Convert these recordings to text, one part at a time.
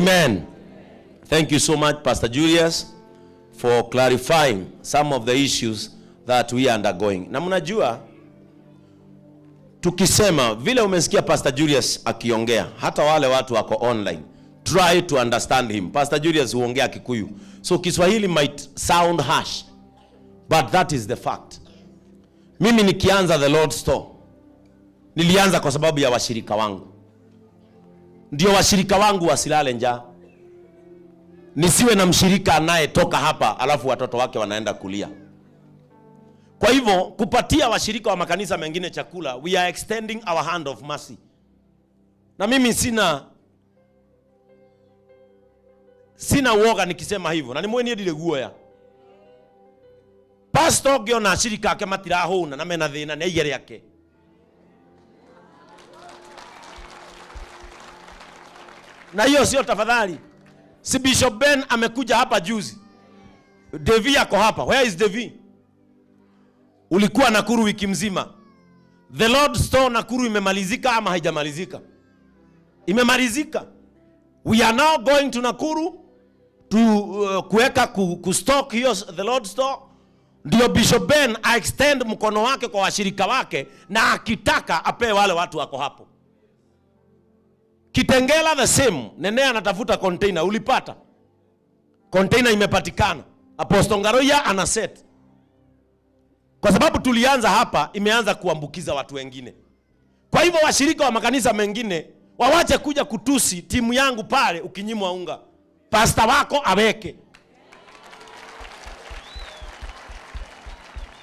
Amen. Thank you so much, Pastor Julius, for clarifying some of the issues that we are undergoing. Na mnajua tukisema vile umesikia Pastor Julius akiongea, hata wale watu wako online, try to understand him. Pastor Julius huongea Kikuyu, so Kiswahili might sound harsh, but that is the fact. Mimi nikianza the Lord Store, nilianza kwa sababu ya washirika wangu. Ndio washirika wangu wasilale njaa. Nisiwe na mshirika anayetoka hapa alafu watoto wake wanaenda kulia. Kwa hivyo kupatia washirika wa makanisa mengine chakula, we are extending our hand of mercy. Na mimi sina uoga nikisema hivyo. Na nimwe niedile guoya. Pastor gyo na shirika ake matirahuna na mena thina na igere yake. Na hiyo sio tafadhali. Si Bishop Ben amekuja hapa juzi. Devi yako hapa. Where is Devi? Ulikuwa Nakuru wiki mzima. The Lord Store Nakuru imemalizika ama haijamalizika? Imemalizika. We are now going to Nakuru to kuweka kustock hiyo the Lord Store. Ndio Bishop Ben extend mkono wake kwa washirika wake na akitaka ape wale watu wako hapo. Kitengela the same. Nene anatafuta container, ulipata? Container imepatikana. Apostle Ngaroya ana set. Kwa sababu tulianza hapa, imeanza kuambukiza watu wengine. Kwa hivyo washirika wa makanisa mengine wawache kuja kutusi timu yangu pale ukinyimwa unga. Pastor wako aweke.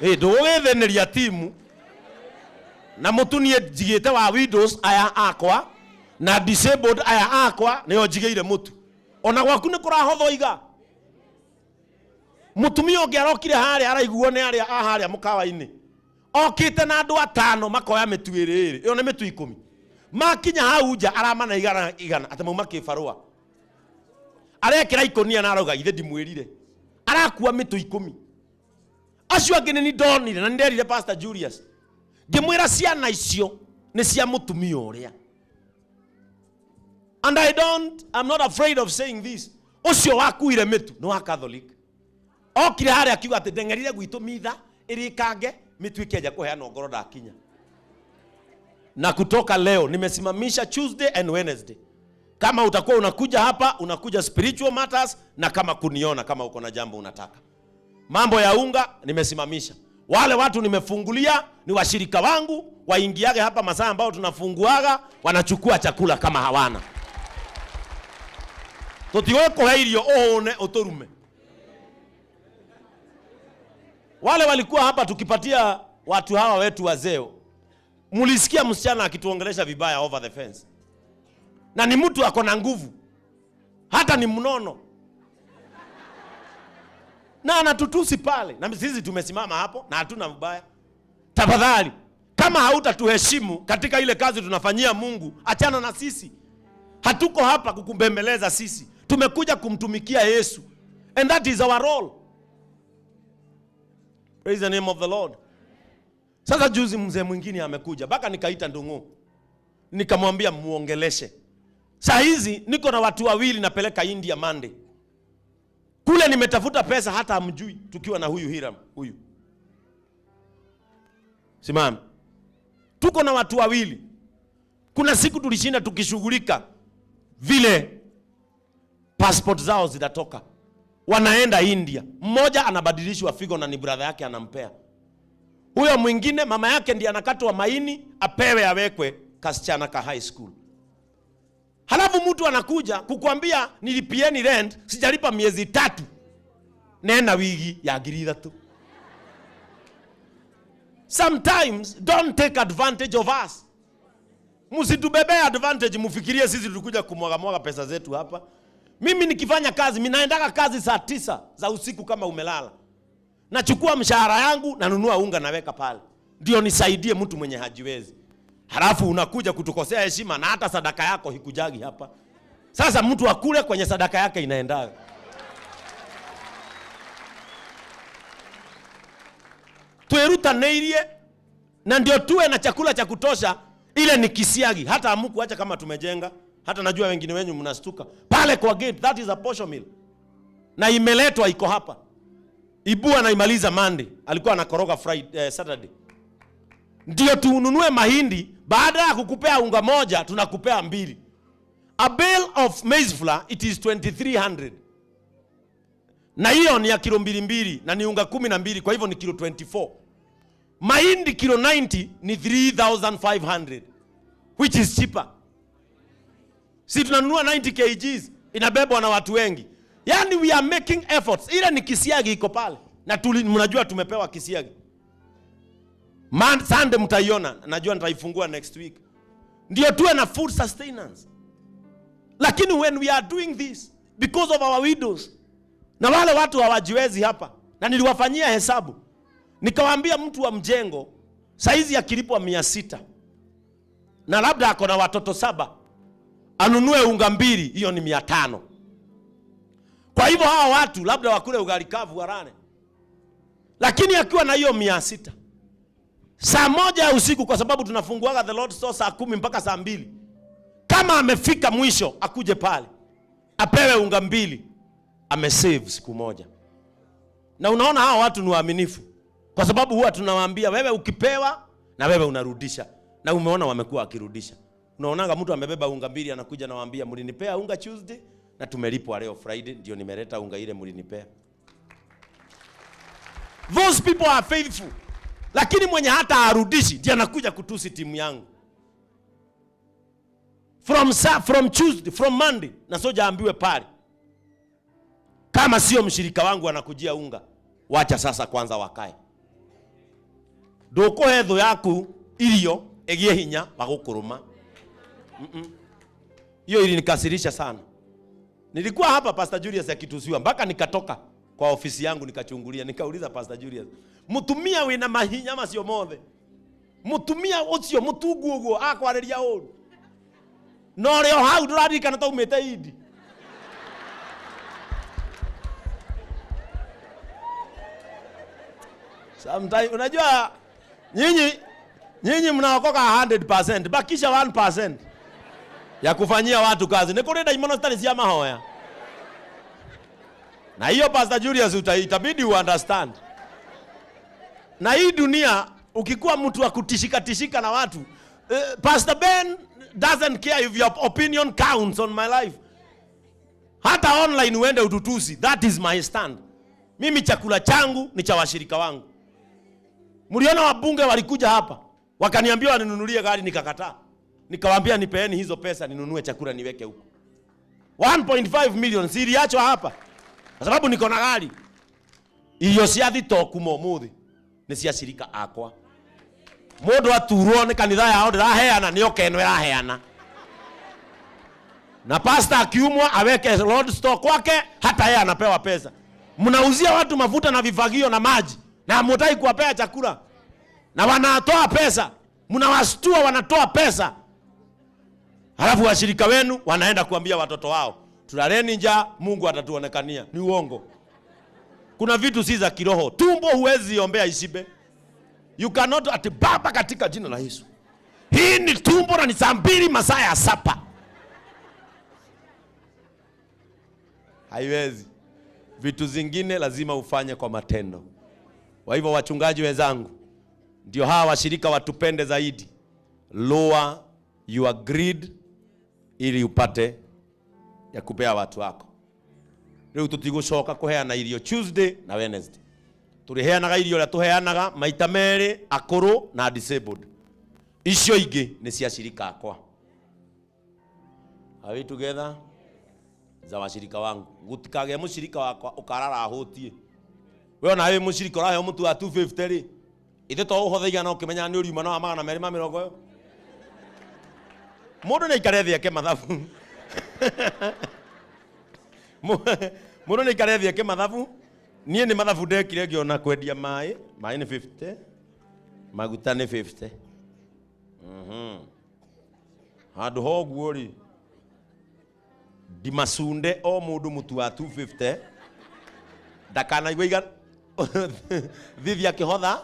Ndogetheneria timu na mutunie jigite wa widows aya akwa na disabled aya akwa niyo jigeire mutu. Ona gwaku ni kurahotho iga. Mutumia onge arokire hari araiguo ne ari ahari mukawa-ini. Okite na andu 5 makoya mitu iri. Iyo ni mitu 10. Makinya hau nja aramana igana ati mauma kibarua. Arekira ikonia na aroga ithe ndimwirire. Arakua mitu 10. Acio angine ni ndonire na nderire Pastor Julius. Ngimwira ciana icio ni cia mutumia uria. And I'm not afraid of saying this. Ucio wakuire mitu no wa Catholic. Okire hari akiuga ati ndengerire gwitu mitha irikange mitu ikeja kuheana ngoro ndakinya. Na kutoka leo nimesimamisha Tuesday and Wednesday. Kama utakuwa unakuja hapa, unakuja spiritual matters, na kama kuniona kama uko na jambo unataka. Mambo ya unga nimesimamisha. Wale watu nimefungulia ni washirika wangu, waingiage hapa masaa ambao tunafunguaga, wanachukua chakula kama hawana. Totiweko heirio one otorume. Wale walikuwa hapa tukipatia watu hawa wetu wazeo. Mulisikia msichana akituongelesha vibaya over the fence. Na ni mtu ako na nguvu. Hata ni mnono. Na anatutusi pale. Na sisi tumesimama hapo na hatuna mbaya. Tafadhali, kama hautatuheshimu katika ile kazi tunafanyia Mungu, achana na sisi. Hatuko hapa kukumbembeleza sisi. Tumekuja kumtumikia Yesu. And that is our role. Praise the name of the Lord. Sasa juzi mzee mwingine amekuja, baka nikaita Ndungu. Nikamwambia muongeleshe. Saa hizi niko na watu wawili napeleka India Monday. Kule nimetafuta pesa hata hamjui tukiwa na huyu Hiram, huyu. Simama. Tuko na watu wawili. Kuna siku tulishinda tukishughulika vile passport zao zitatoka. Wanaenda India. Mmoja anabadilishwa figo na ni brother yake anampea. Huyo mwingine mama yake ndiye anakatwa maini apewe awekwe kasichana ka high school. Halafu mtu anakuja kukuambia nilipieni rent, sijalipa miezi 3. Nena wigi ya giritha tu. Sometimes don't take advantage of us. Msitubebe advantage mufikirie sisi tulikuja kumwaga pesa zetu hapa. Mimi nikifanya kazi, mimi naendaga kazi saa 9 za usiku kama umelala. Nachukua mshahara yangu na nunua unga naweka pale. Ndio nisaidie mtu mwenye hajiwezi. Halafu unakuja kutukosea heshima na hata sadaka yako hikujagi hapa. Sasa mtu akule kwenye sadaka yake inaendaga. Tuerutaneirie na ndio tuwe na chakula cha kutosha, ile ni kisiagi. Hata amuku acha kama tumejenga. Hata najua wengine wenyu mnastuka. Pale kwa gate, that is a posho mill. Na imeletwa iko hapa. Ibua na imaliza Monday. Alikuwa anakoroga Friday, Saturday. Ndio tununue mahindi, baada ya kukupea unga moja tunakupea 2. A bale of maize flour it is 2300. Na hiyo ni ya kilo 2 na ni unga 12, kwa hivyo ni kilo 24. Mahindi kilo 90 ni 3500, which is cheaper. Si tunanunua 90 kgs, inabebwa na watu wengi. Yani we are making efforts. Ile ni kisiagi iko pale. Na mnajua tumepewa kisiagi. Sunday mtaiona, najua nitaifungua next week. Ndio tuwe na food sustenance. Lakini when we are doing this because of our widows, na wale watu hawajiwezi hapa, na niliwafanyia hesabu. Nikawaambia mtu wa mjengo saizi ya kilipwa 600 na labda ako na watoto 7, anunue unga 2, hiyo ni 500. Kwa hivyo hawa watu labda wakule ugali kavu warane. Lakini akiwa na hiyo 600, saa 1 ya usiku, kwa sababu tunafunguaga the Lord store saa 10 mpaka saa 2, kama amefika mwisho akuje pale apewe unga 2, amesave siku moja. Na unaona hawa watu ni waaminifu, kwa sababu huwa tunawaambia wewe ukipewa na wewe unarudisha, na umeona wamekuwa akirudisha. Unaonaga mtu amebeba unga 2 anakuja na waambia mlinipea unga Tuesday na tumelipwa leo Friday, ndio nimeleta unga ile mlinipea. Those people are faithful. Lakini mwenye hata arudishi ndiye anakuja kutusi timu yangu. From Tuesday, from Monday, na soja ambiwe pale. Kama sio mshirika wangu anakujia unga, wacha sasa kwanza wakae. Doko hedho yaku ilio egie hinya bagukuruma. Hiyo ilinikasirisha sana. Nilikuwa hapa Pastor Julius akitusiwa mpaka nikatoka kwa ofisi yangu nikachungulia, nikauliza Pastor Julius, mutumia wina mahinya macio mothe, mutumia ucio mutunguguo akwareria uru no leo hau nduraririkana taumite Idi. Sometimes unajua nyinyi mnaokoka 100%, bakisha 1% ya kufanyia watu kazi. Nikurenda imonostari cia mahoya. Na hiyo Pastor Julius itabidi understand. Na hii dunia ukikuwa mtu wa kutishika na watu, Pastor Ben doesn't care if your opinion counts on my life. Hata online uende ututusi, that is my stand. Mimi chakula changu ni cha washirika wangu. Mliona wabunge walikuja hapa, wakaniambia waninunulie gari, nikakataa. Nikawaambia nipeeni hizo pesa ninunue chakula niweke huko. 1.5 million siliachwa hapa kwa sababu niko na gari. Iyo ciathi tokumo muthi ni cia shirika akwa. Mundu aturwo ni kanitha yao ndiraheana ni okenwe raheana. Na pastor akiumwa aweke Lord store kwake, hata yeye anapewa pesa. Mnauzia watu mafuta na vifagio na maji na hamtaki kuwapea chakula. Na wanatoa pesa. Mnawastua wanatoa pesa. Halafu washirika wenu wanaenda kuambia watoto wao, tulaleni njaa, Mungu atatuonekania. Ni uongo. Kuna vitu si za kiroho. Tumbo huwezi ombea isibe. You cannot atibaba katika jina la Yesu. Hii ni tumbo na ni saa 2 masaa ya sapa. Haiwezi. Vitu zingine lazima ufanye kwa matendo. Kwa hivyo wachungaji wenzangu, ndio hawa washirika watupende zaidi. Lower your greed ili upate ya kupea watu wako. Leo tutigushoka kuheana irio Tuesday na Wednesday. Turiheanaga irio la tuheanaga maita mere akuru na disabled. Icio ingi ni cia shirika akwa. Are we together? Za washirika wangu. Gutikage mushirika wakwa ukarara ahutie. Wewe na wewe mushirika urahe mtu wa 250 ri. Ithe to uhothaiga na ukimenya ni uriuma na magana meri ma 70. Mundu ni ikarethi yake mathabu. Mundu ni ikarethi yake mathabu. Nie ni mathabu ndekire ngiona kwendia mai ni 50. Maguta ni 50. Handu hoguo ri. Dimasunde o mundu mutu wa 250. Dakana igwiga dhithi akihotha.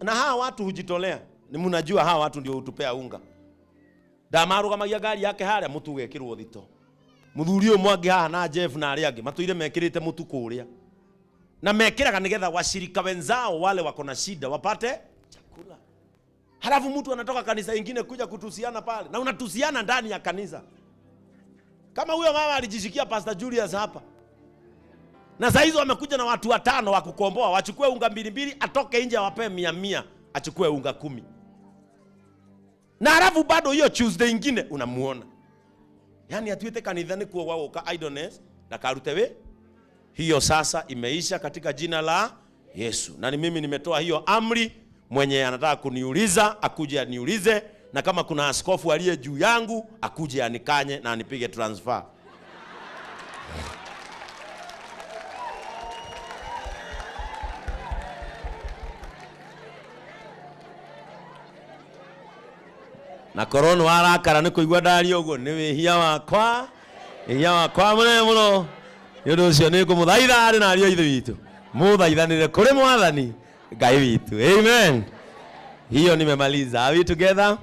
Na hawa watu hujitolea. Ni mnajua hawa watu ndio hutupea unga. Ndamarugamagia ngari yake haria mutu gekirwo thito. Muthuri uyu mwangi haha na Jeff na ari angi matuire mekirite mutu kuria. Na mekiraga nigetha washirika wenzao wale wako na shida wapate chakula. Halafu mtu anatoka kanisa ingine kuja kutusiana pale na unatusiana ndani ya kanisa. Kama huyo mama alijishikia Pastor Julius hapa. Na saa hizo wamekuja na watu 5 wa kukomboa, wachukue unga 2 atoke nje awape 100 achukue unga 10. Na halafu bado hiyo Tuesday ingine unamuona. Yaani atuite kanithani kuo wao ka idleness na karute we. Hiyo sasa imeisha katika jina la Yesu. Na ni mimi nimetoa hiyo amri, mwenye anataka kuniuliza akuje aniulize, na kama kuna askofu aliye juu yangu akuje anikanye na anipige transfer. Na korona warakara niko igwa ndari ugo ni wihia wakwa mune muno yodo ucio ni kumuthaitha ari na ario ithu witu muthaithanire kuri mwathani Ngai witu. Amen. Hiyo nimemaliza. Are we together?